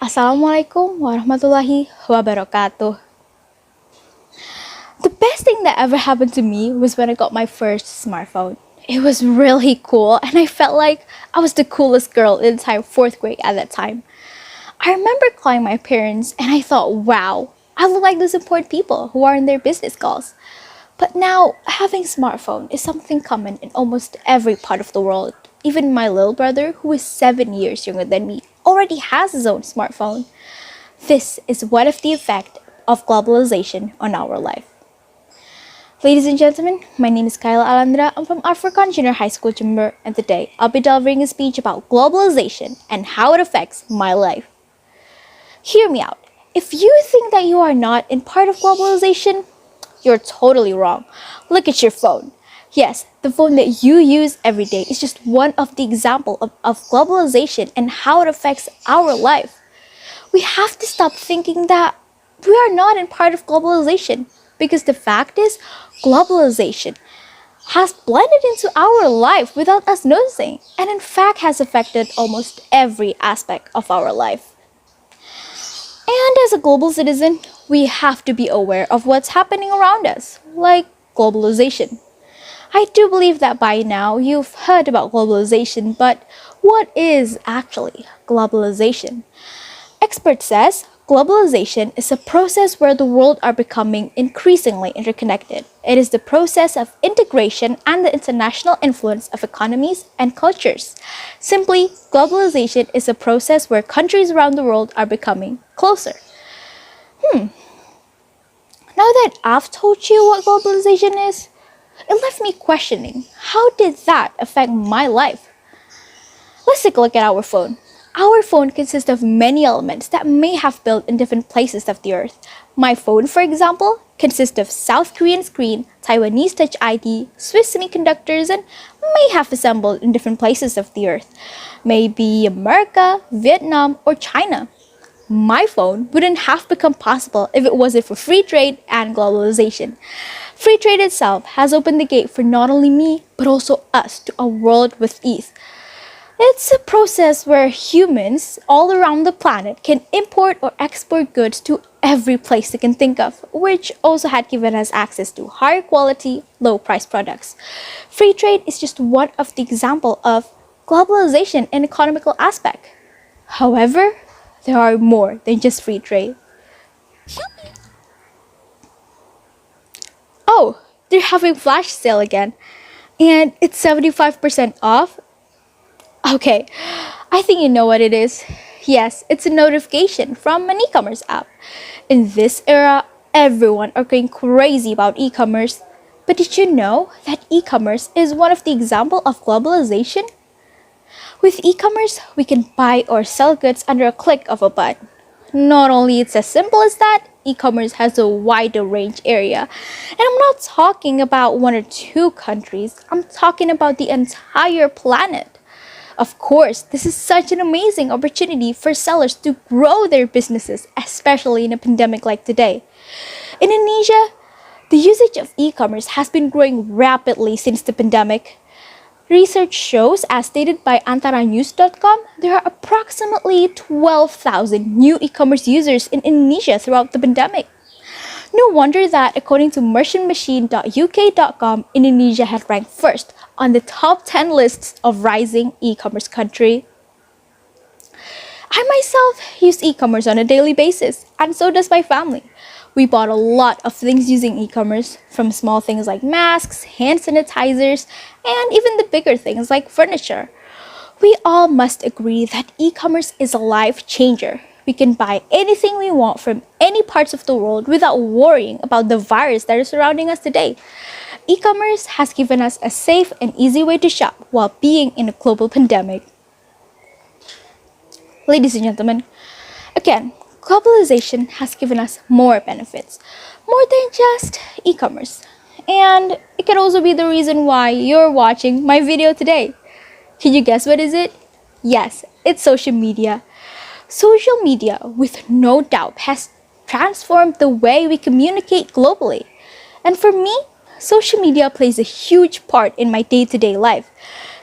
Assalamualaikum warahmatullahi wabarakatuh. The best thing that ever happened to me was when I got my first smartphone. It was really cool, and I felt like I was the coolest girl in the entire fourth grade at that time. I remember calling my parents, and I thought, wow, I look like those important people who are in their business calls. But now, having a smartphone is something common in almost every part of the world. Even my little brother, who is 7 years younger than me, already has his own smartphone. This is one of the effects of globalization on our life. Ladies and gentlemen, my name is Kayla Alandra. I'm from African Junior High School, Jimber, and today I'll be delivering a speech about globalization and how it affects my life. Hear me out. If you think that you are not in part of globalization, you're totally wrong. Look at your phone. Yes, the phone that you use every day is just one of the examples of globalization and how it affects our life. We have to stop thinking that we are not in part of globalization, because the fact is, globalization has blended into our life without us noticing, and in fact has affected almost every aspect of our life. And as a global citizen, we have to be aware of what's happening around us, like globalization. I do believe that by now you've heard about globalization, but what is actually globalization? Expert says globalization is a process where the world are becoming increasingly interconnected. It is the process of integration and the international influence of economies and cultures. Simply, globalization is a process where countries around the world are becoming closer. Now that I've told you what globalization is, it left me questioning, how did that affect my life? Let's take a look at our phone. Our phone consists of many elements that may have built in different places of the earth. My phone, for example, consists of South Korean screen, Taiwanese Touch ID, Swiss semiconductors, and may have assembled in different places of the earth. Maybe America, Vietnam, or China. My phone wouldn't have become possible if it wasn't for free trade and globalization. Free trade itself has opened the gate for not only me, but also us to a world with ease. It's a process where humans all around the planet can import or export goods to every place they can think of, which also had given us access to higher quality, low price products. Free trade is just one of the examples of globalization in economical aspect. However, there are more than just free trade. Oh, they're having flash sale again, and it's 75% off. Okay, I think you know what it is. Yes, it's a notification from an e-commerce app. In this era, everyone are going crazy about e-commerce. But did you know that e-commerce is one of the examples of globalization? With e-commerce, we can buy or sell goods under a click of a button. Not only it's as simple as that, e-commerce has a wider range area. And I'm not talking about one or two countries, I'm talking about the entire planet. Of course, this is such an amazing opportunity for sellers to grow their businesses, especially in a pandemic like today. In Indonesia, the usage of e-commerce has been growing rapidly since the pandemic. Research shows, as stated by antaranews.com, there are approximately 12,000 new e-commerce users in Indonesia throughout the pandemic. No wonder that, according to merchantmachine.uk.com, Indonesia had ranked first on the top 10 lists of rising e-commerce country. I myself use e-commerce on a daily basis, and so does my family. We bought a lot of things using e-commerce, from small things like masks, hand sanitizers, and even the bigger things like furniture. We all must agree that e-commerce is a life changer. We can buy anything we want from any parts of the world without worrying about the virus that is surrounding us today. E-commerce has given us a safe and easy way to shop while being in a global pandemic. Ladies and gentlemen, again, globalization has given us more benefits, more than just e-commerce. And it can also be the reason why you're watching my video today. Can you guess what is it? Yes, it's social media. Social media, with no doubt, has transformed the way we communicate globally. And for me, social media plays a huge part in my day-to-day life.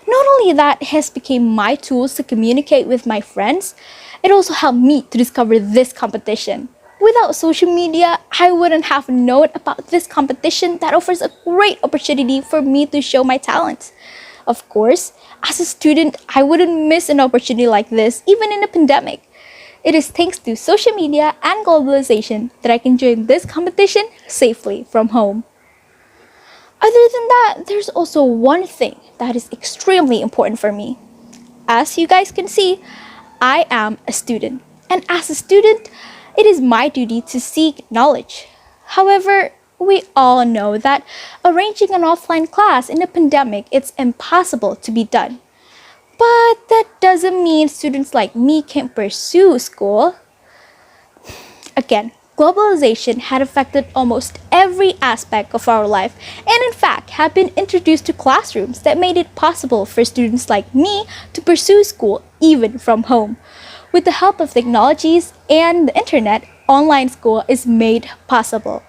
Not only that, it has become my tools to communicate with my friends, It also helped me to discover this competition. Without social media, I wouldn't have known about this competition that offers a great opportunity for me to show my talents. Of course, as a student, I wouldn't miss an opportunity like this even in a pandemic. It is thanks to social media and globalization that I can join this competition safely from home. Other than that, there's also one thing that is extremely important for me. As you guys can see, I am a student. And as a student, it is my duty to seek knowledge. However, we all know that arranging an offline class in a pandemic it's impossible to be done. But that doesn't mean students like me can't pursue school. Again, globalization had affected almost every aspect of our life and in fact have been introduced to classrooms that made it possible for students like me to pursue school even from home. With the help of technologies and the internet, online school is made possible.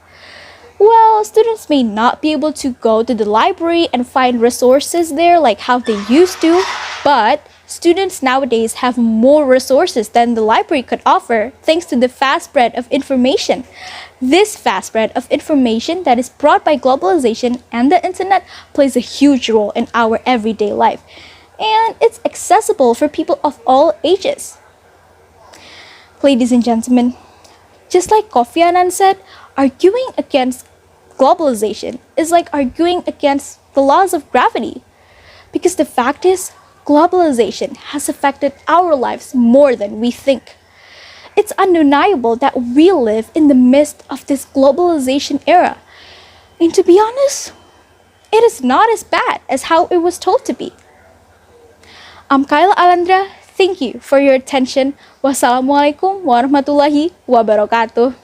Well, students may not be able to go to the library and find resources there like how they used to, but students nowadays have more resources than the library could offer thanks to the fast spread of information. This fast spread of information that is brought by globalization and the internet plays a huge role in our everyday life, and it's accessible for people of all ages. Ladies and gentlemen, just like Kofi Annan said, arguing against globalization is like arguing against the laws of gravity. Because the fact is, globalization has affected our lives more than we think. It's undeniable that we live in the midst of this globalization era. And to be honest, it is not as bad as how it was told to be. I'm Kayla Alandra. Thank you for your attention. Wassalamualaikum warahmatullahi wabarakatuh.